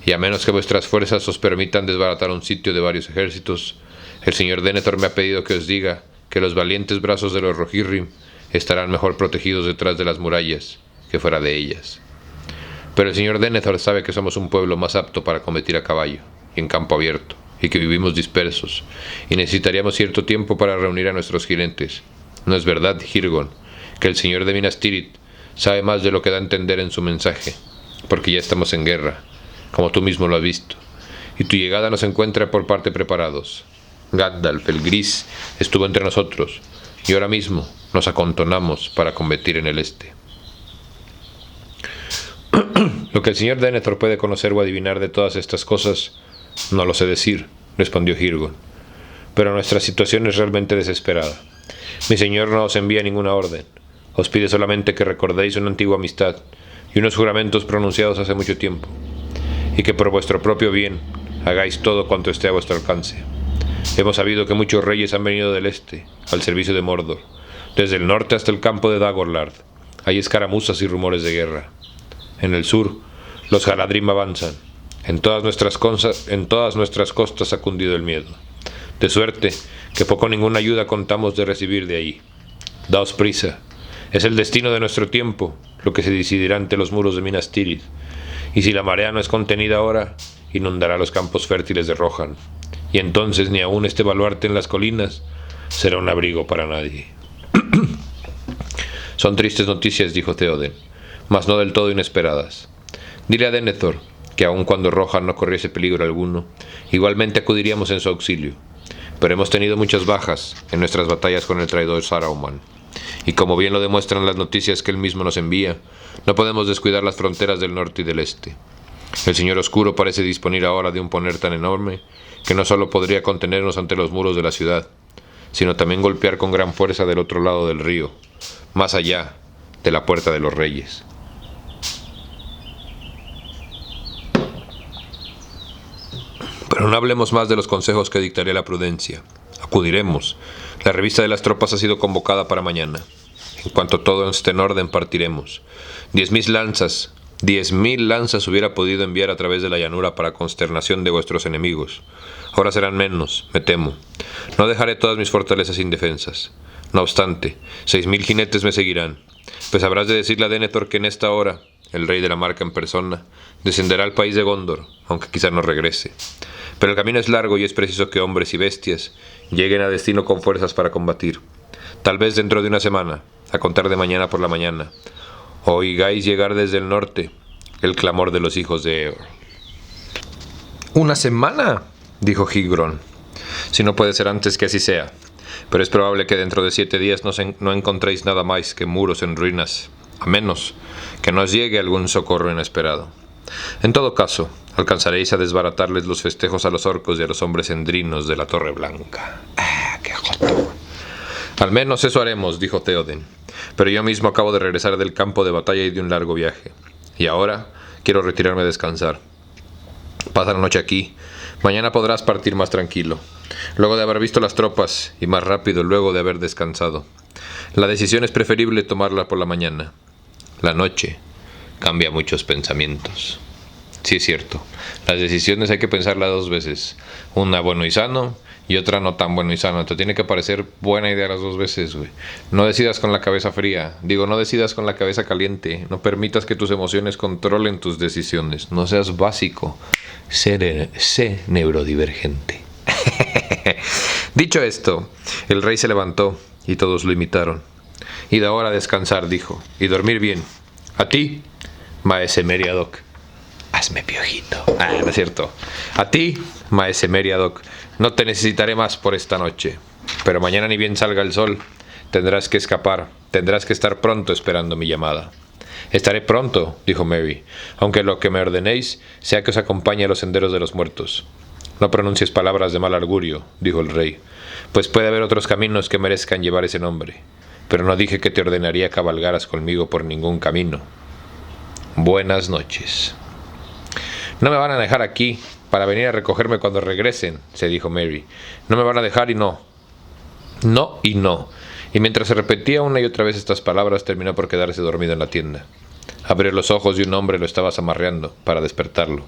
y a menos que vuestras fuerzas os permitan desbaratar un sitio de varios ejércitos, el señor Denethor me ha pedido que os diga que los valientes brazos de los Rohirrim estarán mejor protegidos detrás de las murallas que fuera de ellas. Pero el señor Denethor sabe que somos un pueblo más apto para combatir a caballo y en campo abierto, y que vivimos dispersos, y necesitaríamos cierto tiempo para reunir a nuestros jinetes. ¿No es verdad, Hirgon, que el señor de Minas Tirith sabe más de lo que da a entender en su mensaje? Porque ya estamos en guerra, como tú mismo lo has visto, y tu llegada nos encuentra por parte preparados. Gandalf, el gris, estuvo entre nosotros, y ahora mismo nos acontonamos para combatir en el este. Lo que el señor Denethor puede conocer o adivinar de todas estas cosas, no lo sé decir, respondió Hirgon. Pero nuestra situación es realmente desesperada. Mi señor no os envía ninguna orden. Os pide solamente que recordéis una antigua amistad y unos juramentos pronunciados hace mucho tiempo, y que por vuestro propio bien hagáis todo cuanto esté a vuestro alcance. Hemos sabido que muchos reyes han venido del este, al servicio de Mordor, desde el norte hasta el campo de Dagorlard. Hay escaramuzas y rumores de guerra. En el sur, los Haladrim avanzan. En todas nuestras costas ha cundido el miedo, de suerte que poco o ninguna ayuda contamos de recibir de ahí. Daos prisa. Es el destino de nuestro tiempo lo que se decidirá ante los muros de Minas Tirith, y si la marea no es contenida ahora, inundará los campos fértiles de Rohan, y entonces ni aun este baluarte en las colinas será un abrigo para nadie. Son tristes noticias, dijo Theoden, mas no del todo inesperadas. Dile a Denethor que aun cuando Rohan no corriese peligro alguno, igualmente acudiríamos en su auxilio, pero hemos tenido muchas bajas en nuestras batallas con el traidor Saruman, y como bien lo demuestran las noticias que él mismo nos envía, no podemos descuidar las fronteras del norte y del este. El Señor Oscuro parece disponer ahora de un poder tan enorme que no solo podría contenernos ante los muros de la ciudad, sino también golpear con gran fuerza del otro lado del río, más allá de la Puerta de los Reyes. Pero no hablemos más de los consejos que dictaría la prudencia. Acudiremos. La revista de las tropas ha sido convocada para mañana. En cuanto todo esté en orden, partiremos. 10.000 lanzas hubiera podido enviar a través de la llanura para consternación de vuestros enemigos. Ahora serán menos, me temo. No dejaré todas mis fortalezas indefensas. No obstante, 6.000 jinetes me seguirán. Pues habrás de decirle a Denethor que en esta hora, el rey de la Marca en persona, descenderá al país de Gondor, aunque quizá no regrese. Pero el camino es largo y es preciso que hombres y bestias lleguen a destino con fuerzas para combatir. Tal vez dentro de una semana, a contar de mañana por la mañana, oigáis llegar desde el norte el clamor de los hijos de Eor. ¿Una semana?, dijo Hygron. Si no puede ser antes, que así sea. Pero es probable que dentro de 7 días no encontréis nada más que muros en ruinas, a menos que nos llegue algún socorro inesperado. En todo caso, alcanzaréis a desbaratarles los festejos a los orcos y a los hombres endrinos de la Torre Blanca. ¡Qué joto! Al menos eso haremos, dijo Theoden. Pero yo mismo acabo de regresar del campo de batalla y de un largo viaje. Y ahora quiero retirarme a descansar. Pasa la noche aquí. Mañana podrás partir más tranquilo, luego de haber visto las tropas, y más rápido luego de haber descansado. La decisión es preferible tomarla por la mañana. La noche cambia muchos pensamientos. Sí, es cierto. Las decisiones hay que pensarlas 2 veces. Una bueno y sano y otra no tan bueno y sano. Te tiene que parecer buena idea las 2 veces, güey. No decidas con la cabeza fría. No decidas con la cabeza caliente. No permitas que tus emociones controlen tus decisiones. No seas básico. Sé neurodivergente. Dicho esto, el rey se levantó y todos lo imitaron. Id ahora a descansar, dijo, y dormir bien. A ti, Maese Meriadoc. Hazme piojito. No es cierto. A ti, Maese Meriadoc, no te necesitaré más por esta noche. Pero mañana ni bien salga el sol, tendrás que escapar. Tendrás que estar pronto esperando mi llamada. Estaré pronto, dijo Merry, aunque lo que me ordenéis sea que os acompañe a los senderos de los muertos. No pronuncies palabras de mal augurio, dijo el rey, pues puede haber otros caminos que merezcan llevar ese nombre. Pero no dije que te ordenaría cabalgaras conmigo por ningún camino. Buenas noches. No me van a dejar aquí para venir a recogerme cuando regresen, se dijo Merry. No me van a dejar y no. No y no. Y mientras se repetía una y otra vez estas palabras, terminó por quedarse dormido en la tienda. Abrió los ojos y un hombre lo estaba zamarreando para despertarlo.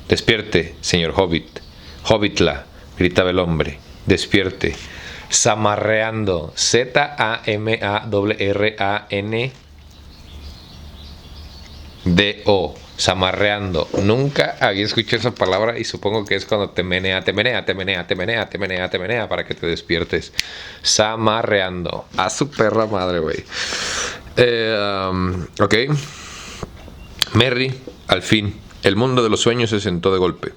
«Despierte, señor Hobbit. Hobbitla», gritaba el hombre. «Despierte». Zamarreando. Z-A-M-A-R-R-A-N-D-O. Zamarreando. Nunca había escuchado esa palabra y supongo que es cuando te menea para que te despiertes. Zamarreando. A su perra madre, güey. Ok. Merry, al fin, el mundo de los sueños se sentó de golpe.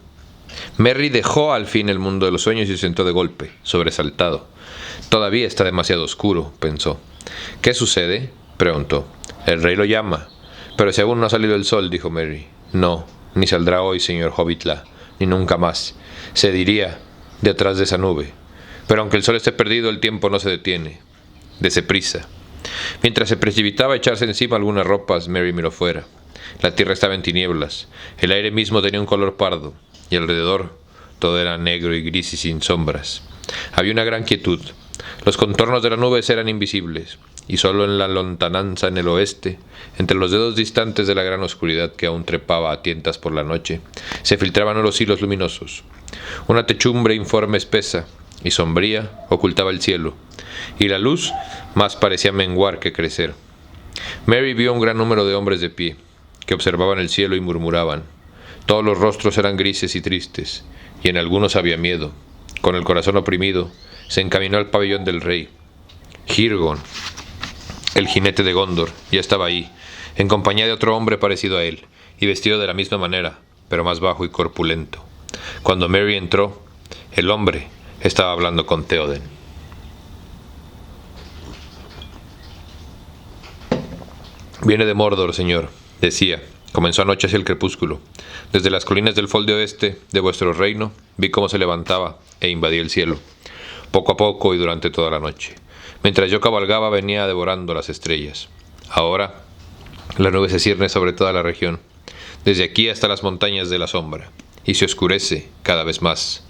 Merry dejó al fin el mundo de los sueños y se sentó de golpe, sobresaltado. Todavía está demasiado oscuro, pensó. ¿Qué sucede?, preguntó. El rey lo llama. Pero si aún no ha salido el sol, dijo Merry. No, ni saldrá hoy, señor Hobbitla, ni nunca más. Se diría detrás de esa nube. Pero aunque el sol esté perdido, el tiempo no se detiene. Dese prisa. Mientras se precipitaba a echarse encima algunas ropas, Merry miró fuera. La tierra estaba en tinieblas. El aire mismo tenía un color pardo. Y alrededor todo era negro y gris y sin sombras. Había una gran quietud. Los contornos de las nubes eran invisibles, y solo en la lontananza en el oeste, entre los dedos distantes de la gran oscuridad que aún trepaba a tientas por la noche, se filtraban unos hilos luminosos. Una techumbre informe espesa y sombría ocultaba el cielo, y la luz más parecía menguar que crecer. Merry vio un gran número de hombres de pie, que observaban el cielo y murmuraban. Todos los rostros eran grises y tristes, y en algunos había miedo. Con el corazón oprimido, se encaminó al pabellón del rey. Hirgon, el jinete de Gondor, ya estaba ahí, en compañía de otro hombre parecido a él, y vestido de la misma manera, pero más bajo y corpulento. Cuando Merry entró, el hombre estaba hablando con Theoden. Viene de Mordor, señor, decía. Comenzó anoche hacia el crepúsculo. Desde las colinas del Folde Oeste de vuestro reino vi cómo se levantaba e invadía el cielo, poco a poco y durante toda la noche. Mientras yo cabalgaba venía devorando las estrellas. Ahora la nube se cierne sobre toda la región, desde aquí hasta las montañas de la sombra, y se oscurece cada vez más.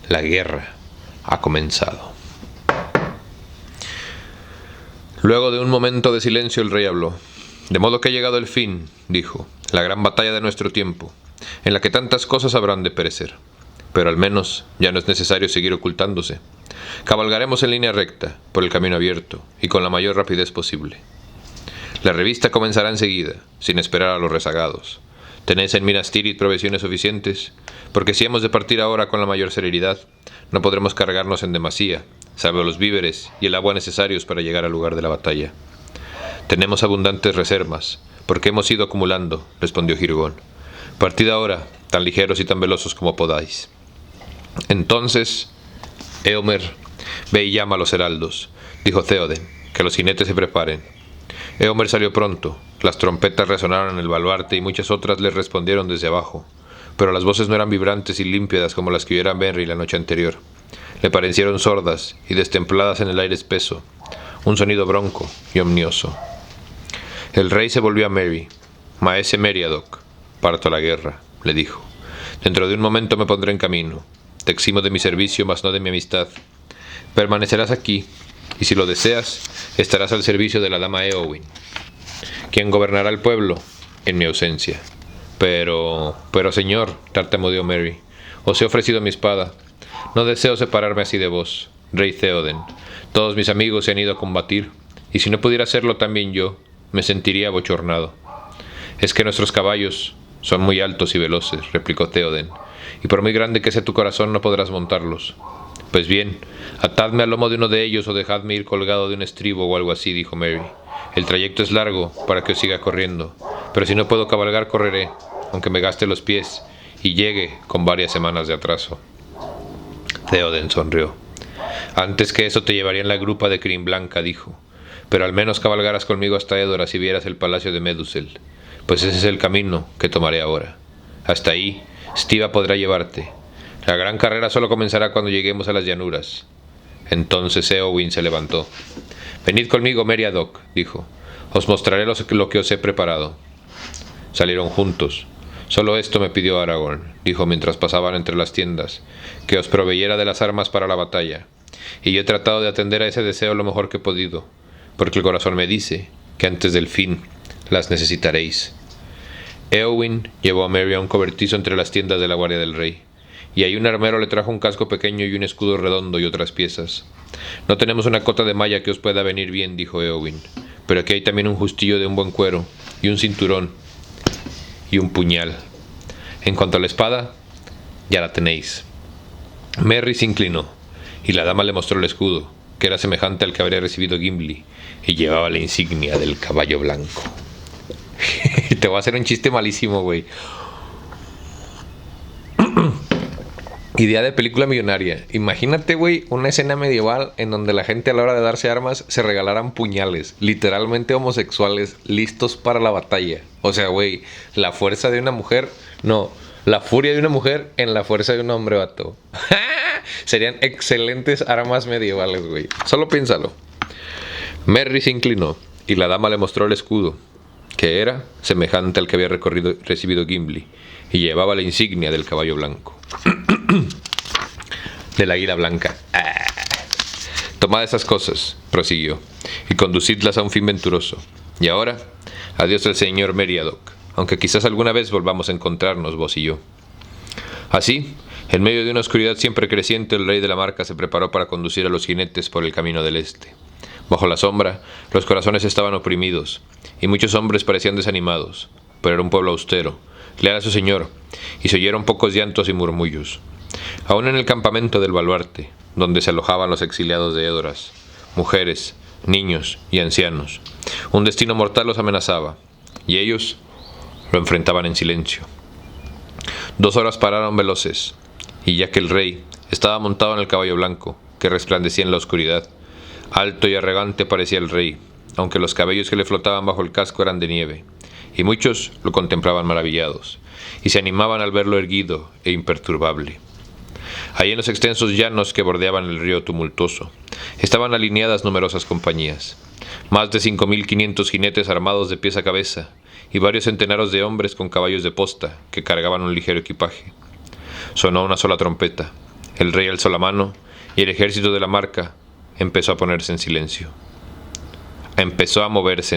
La guerra ha comenzado. Luego de un momento de silencio el rey habló. De modo que ha llegado el fin, dijo, la gran batalla de nuestro tiempo, en la que tantas cosas habrán de perecer. Pero al menos ya no es necesario seguir ocultándose. Cabalgaremos en línea recta, por el camino abierto, y con la mayor rapidez posible. La revista comenzará enseguida, sin esperar a los rezagados. ¿Tenéis en Minas Tirith provisiones suficientes? Porque si hemos de partir ahora con la mayor celeridad, no podremos cargarnos en demasía, salvo los víveres y el agua necesarios para llegar al lugar de la batalla. Tenemos abundantes reservas, porque hemos ido acumulando, respondió Hirgon. Partid ahora, tan ligeros y tan velosos como podáis. Entonces, Éomer, ve y llama a los heraldos, dijo Theoden, que los jinetes se preparen. Éomer salió pronto, las trompetas resonaron en el baluarte y muchas otras les respondieron desde abajo, pero las voces no eran vibrantes y límpidas como las que oyera Merry la noche anterior. Le parecieron sordas y destempladas en el aire espeso, un sonido bronco y omnioso. El rey se volvió a Merry. Maese Meriadoc, parto a la guerra, le dijo. Dentro de un momento me pondré en camino. Te eximo de mi servicio, mas no de mi amistad. Permanecerás aquí, y si lo deseas, estarás al servicio de la dama Éowyn, quien gobernará el pueblo en mi ausencia. Pero señor, tartamudeó Merry, os he ofrecido mi espada. No deseo separarme así de vos, rey Theoden. Todos mis amigos se han ido a combatir, y si no pudiera hacerlo también yo, me sentiría abochornado. Es que nuestros caballos son muy altos y veloces, replicó Theoden, y por muy grande que sea tu corazón no podrás montarlos. Pues bien, atadme al lomo de uno de ellos o dejadme ir colgado de un estribo o algo así, dijo Merry. El trayecto es largo para que os siga corriendo, pero si no puedo cabalgar correré, aunque me gaste los pies y llegue con varias semanas de atraso. Theoden sonrió. Antes que eso te llevaría en la grupa de crin blanca, dijo. Pero al menos cabalgarás conmigo hasta Edoras y vieras el palacio de Medusel, pues ese es el camino que tomaré ahora. Hasta ahí, Stiva podrá llevarte. La gran carrera solo comenzará cuando lleguemos a las llanuras. Entonces Éowyn se levantó. Venid conmigo, Meriadoc, dijo. Os mostraré lo que os he preparado. Salieron juntos. Solo esto me pidió Aragorn, dijo mientras pasaban entre las tiendas, que os proveyera de las armas para la batalla, y yo he tratado de atender a ese deseo lo mejor que he podido, porque el corazón me dice que antes del fin las necesitaréis. Éowyn llevó a Merry a un cobertizo entre las tiendas de la guardia del rey, y ahí un armero le trajo un casco pequeño y un escudo redondo y otras piezas. No tenemos una cota de malla que os pueda venir bien, dijo Éowyn, pero aquí hay también un justillo de un buen cuero, y un cinturón, y un puñal. En cuanto a la espada, ya la tenéis. Merry se inclinó, y la dama le mostró el escudo, que era semejante al que habría recibido Gimli, y llevaba la insignia del caballo blanco. Te voy a hacer un chiste malísimo, güey. Idea de película millonaria. Imagínate, güey, una escena medieval en donde la gente a la hora de darse armas se regalaran puñales, literalmente homosexuales, listos para la batalla. O sea, güey, la fuerza de una mujer, no, la furia de una mujer en la fuerza de un hombre, vato. Serían excelentes armas medievales, güey. Solo piénsalo. Merry se inclinó y la dama le mostró el escudo, que era semejante al que había recibido Gimli, y llevaba la insignia del caballo blanco. Del águila blanca. Tomad esas cosas, prosiguió, y conducidlas a un fin venturoso. Y ahora, adiós al señor Meriadoc, aunque quizás alguna vez volvamos a encontrarnos vos y yo. Así, en medio de una oscuridad siempre creciente, el rey de la Marca se preparó para conducir a los jinetes por el camino del este. Bajo la sombra, los corazones estaban oprimidos, y muchos hombres parecían desanimados, pero era un pueblo austero, leal a su señor, y se oyeron pocos llantos y murmullos. Aún en el campamento del baluarte, donde se alojaban los exiliados de Edoras, mujeres, niños y ancianos, un destino mortal los amenazaba, y ellos lo enfrentaban en silencio. 2 horas pararon veloces, y ya que el rey estaba montado en el caballo blanco, que resplandecía en la oscuridad, alto y arrogante parecía el rey, aunque los cabellos que le flotaban bajo el casco eran de nieve, y muchos lo contemplaban maravillados, y se animaban al verlo erguido e imperturbable. Allí en los extensos llanos que bordeaban el río tumultuoso, estaban alineadas numerosas compañías, más de 5.500 jinetes armados de pies a cabeza, y varios centenares de hombres con caballos de posta que cargaban un ligero equipaje. Sonó una sola trompeta, el rey alzó la mano, y el ejército de la Marca empezó a moverse en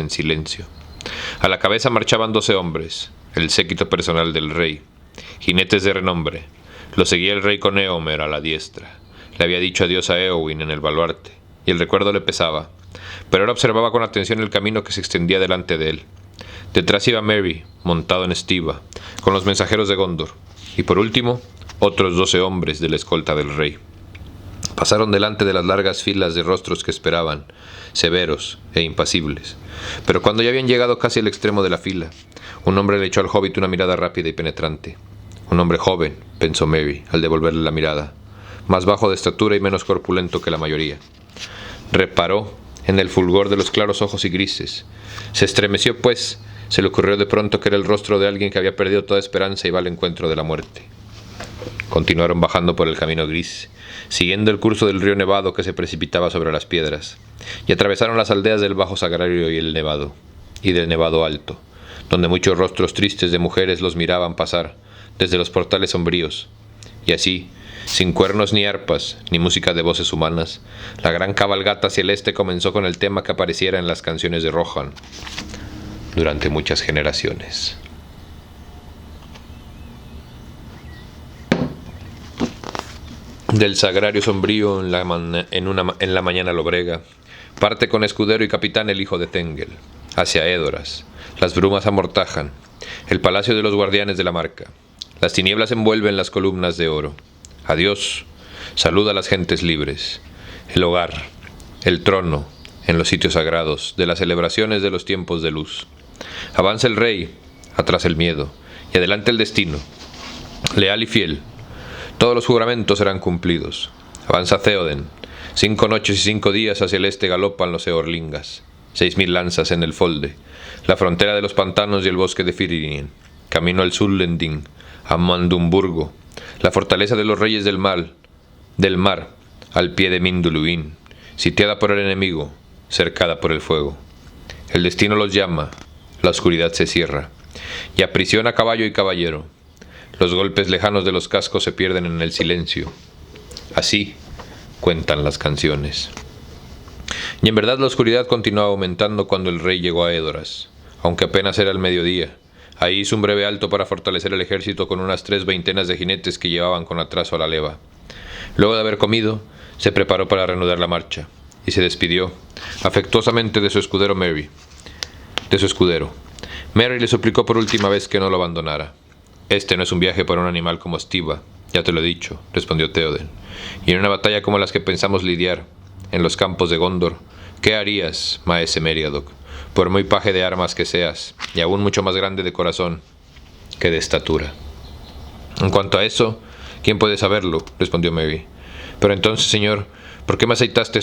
silencio. A la cabeza marchaban 12 hombres, el séquito personal del rey, jinetes de renombre. Lo seguía el rey con Éomer a la diestra. Le había dicho adiós a Éowyn en el baluarte, y el recuerdo le pesaba, pero ahora observaba con atención el camino que se extendía delante de él. Detrás iba Merry, montado en estiva, con los mensajeros de Gondor, y por último, otros 12 hombres de la escolta del rey. Pasaron delante de las largas filas de rostros que esperaban, severos e impasibles. Pero cuando ya habían llegado casi al extremo de la fila, un hombre le echó al hobbit una mirada rápida y penetrante. Un hombre joven, pensó Merry, al devolverle la mirada, más bajo de estatura y menos corpulento que la mayoría. Reparó en el fulgor de los claros ojos y grises. Se estremeció, pues, se le ocurrió de pronto que era el rostro de alguien que había perdido toda esperanza y iba al encuentro de la muerte. Continuaron bajando por el camino gris, siguiendo el curso del río Nevado que se precipitaba sobre las piedras, y atravesaron las aldeas del Bajo Sagrario y el Nevado, y del Nevado Alto, donde muchos rostros tristes de mujeres los miraban pasar desde los portales sombríos, y así, sin cuernos ni arpas, ni música de voces humanas, la gran cabalgata hacia el este comenzó con el tema que apareciera en las canciones de Rohan durante muchas generaciones. Del sagrario sombrío en la mañana lobrega, parte con escudero y capitán el hijo de Tengel, hacia Edoras. Las brumas amortajan, el palacio de los guardianes de la Marca. Las tinieblas envuelven las columnas de oro. Adiós, saluda a las gentes libres. El hogar, el trono, en los sitios sagrados de las celebraciones de los tiempos de luz. Avanza el rey, atrás el miedo, y adelante el destino. Leal y fiel, todos los juramentos serán cumplidos. Avanza Theoden, 5 noches y 5 días hacia el este galopan los Eorlingas, 6.000 lanzas en el Folde, la frontera de los pantanos y el bosque de Firinien, camino al Sullending, a Mandumburgo, la fortaleza de los reyes del mar, al pie de Minduluin, sitiada por el enemigo, cercada por el fuego. El destino los llama, la oscuridad se cierra, y aprisiona caballo y caballero. Los golpes lejanos de los cascos se pierden en el silencio. Así, cuentan las canciones. Y en verdad la oscuridad continuaba aumentando cuando el rey llegó a Edoras, aunque apenas era el mediodía. Ahí hizo un breve alto para fortalecer el ejército con unas 3/20 de jinetes que llevaban con atraso a la leva. Luego de haber comido, se preparó para reanudar la marcha, y se despidió afectuosamente de su escudero. Merry le suplicó por última vez que no lo abandonara. «Este no es un viaje para un animal como Stiva, ya te lo he dicho», respondió Théoden. «Y en una batalla como las que pensamos lidiar, en los campos de Gondor, ¿qué harías, maese Meriadoc? Por muy paje de armas que seas, y aún mucho más grande de corazón que de estatura». «En cuanto a eso, ¿quién puede saberlo?», respondió Merry. «Pero entonces, señor, ¿por qué me aceptaste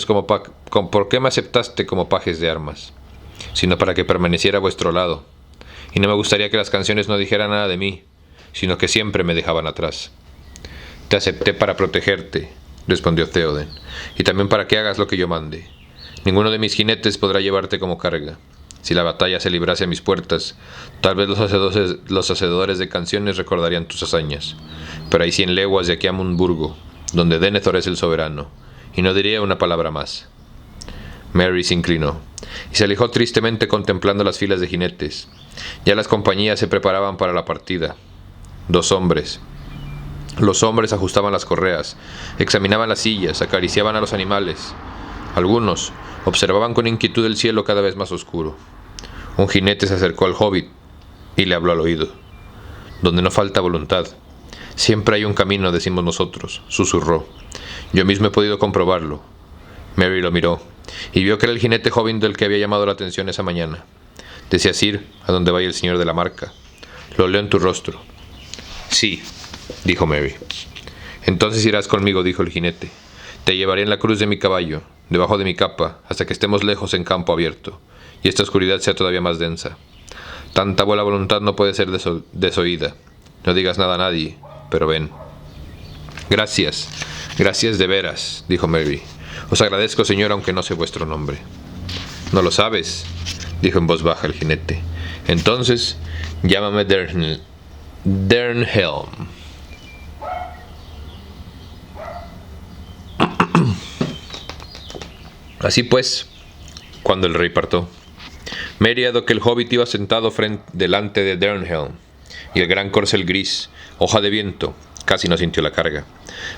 como pajes de armas? Sino para que permaneciera a vuestro lado. Y no me gustaría que las canciones no dijeran nada de mí, sino que siempre me dejaban atrás». «Te acepté para protegerte», respondió Théoden, «y también para que hagas lo que yo mande. Ninguno de mis jinetes podrá llevarte como carga. Si la batalla se librase a mis puertas, tal vez los hacedores de canciones recordarían tus hazañas. Pero hay 100 leguas de aquí a Mundburgo, donde Denethor es el soberano, y no diría una palabra más». Merry se inclinó, y se alejó tristemente contemplando las filas de jinetes. Ya las compañías se preparaban para la partida. Los hombres ajustaban las correas, examinaban las sillas, acariciaban a los animales. Algunos observaban con inquietud el cielo cada vez más oscuro. Un jinete se acercó al hobbit y le habló al oído. «Donde no falta voluntad, siempre hay un camino, decimos nosotros», susurró. «Yo mismo he podido comprobarlo». Merry lo miró y vio que era el jinete joven del que había llamado la atención esa mañana. «¿Deseas ir a donde vaya el señor de la Marca? Lo leo en tu rostro». «Sí», dijo Merry. «Entonces irás conmigo», dijo el jinete. «Te llevaré en la cruz de mi caballo, debajo de mi capa, hasta que estemos lejos en campo abierto, y esta oscuridad sea todavía más densa. Tanta buena voluntad no puede ser desoída. No digas nada a nadie, pero ven». «Gracias de veras», dijo Merry. «Os agradezco, señor, aunque no sé vuestro nombre». «¿No lo sabes?», dijo en voz baja el jinete. «Entonces, llámame Dernhelm». Así pues, cuando el rey partó, Meriadoc el hobbit iba sentado delante de Dernhelm, y el gran corcel gris, hoja de viento, casi no sintió la carga,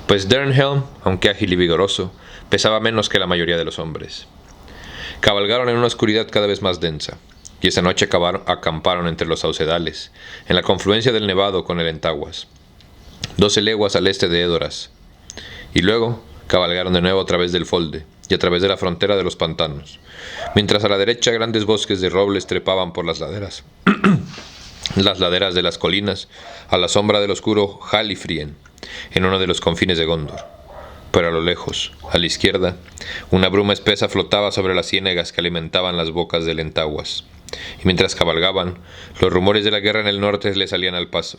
pues Dernhelm, aunque ágil y vigoroso, pesaba menos que la mayoría de los hombres. Cabalgaron en una oscuridad cada vez más densa, y esa noche acamparon entre los saucedales, en la confluencia del Nevado con el Entaguas, 12 leguas al este de Edoras, y luego cabalgaron de nuevo a través del Folde y a través de la frontera de los pantanos, mientras a la derecha grandes bosques de robles trepaban por las laderas, las laderas de las colinas, a la sombra del oscuro Halifrien, en uno de los confines de Gondor. Pero a lo lejos, a la izquierda, una bruma espesa flotaba sobre las ciénegas que alimentaban las bocas del Entaguas, y mientras cabalgaban, los rumores de la guerra en el norte les salían al paso.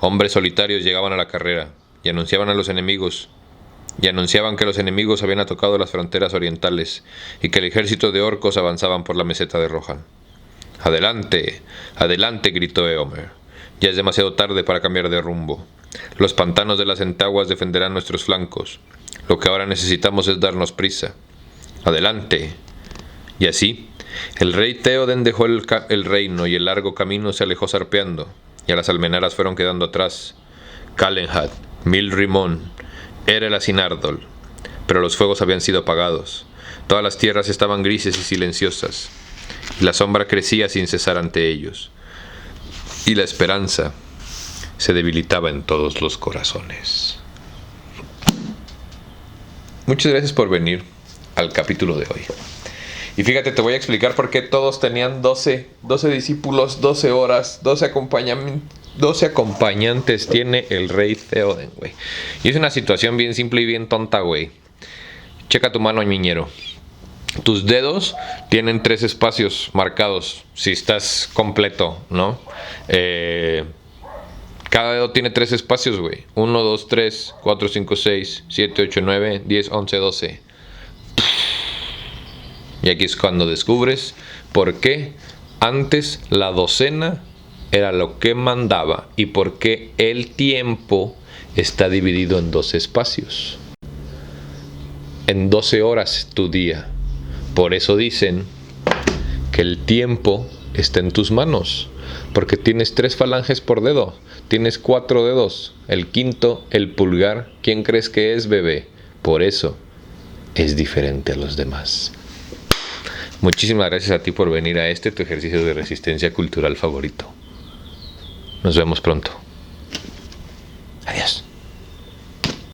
Hombres solitarios llegaban a la carrera y anunciaban que los enemigos habían atacado las fronteras orientales y que el ejército de orcos avanzaban por la meseta de Rohan. «¡Adelante! ¡Adelante!», gritó Éomer. «Ya es demasiado tarde para cambiar de rumbo. Los pantanos de las Entaguas defenderán nuestros flancos. Lo que ahora necesitamos es darnos prisa. ¡Adelante!». Y así, el rey Théoden dejó el reino y el largo camino se alejó zarpeando, y a las almenaras fueron quedando atrás Calenhad, Milrimón, Erela Sinardol. Pero los fuegos habían sido apagados. Todas las tierras estaban grises y silenciosas, y la sombra crecía sin cesar ante ellos, y la esperanza se debilitaba en todos los corazones. Muchas gracias por venir al capítulo de hoy. Y fíjate, te voy a explicar por qué todos tenían 12 discípulos, 12 horas, 12 acompañantes tiene el rey Théoden, güey. Y es una situación bien simple y bien tonta, güey. Checa tu mano, ñiñero. Tus dedos tienen 3 espacios marcados, si estás completo, ¿no? Cada dedo tiene 3 espacios, güey. 1, 2, 3, 4, 5, 6, 7, 8, 9, 10, 11, 12. Y aquí es cuando descubres por qué antes la docena era lo que mandaba y por qué el tiempo está dividido en 2 espacios. en 12 horas tu día. Por eso dicen que el tiempo está en tus manos, porque tienes 3 falanges por dedo, tienes 4 dedos, el quinto, el pulgar, ¿quién crees que es, bebé? Por eso es diferente a los demás. Muchísimas gracias a ti por venir a tu ejercicio de resistencia cultural favorito. Nos vemos pronto. Adiós.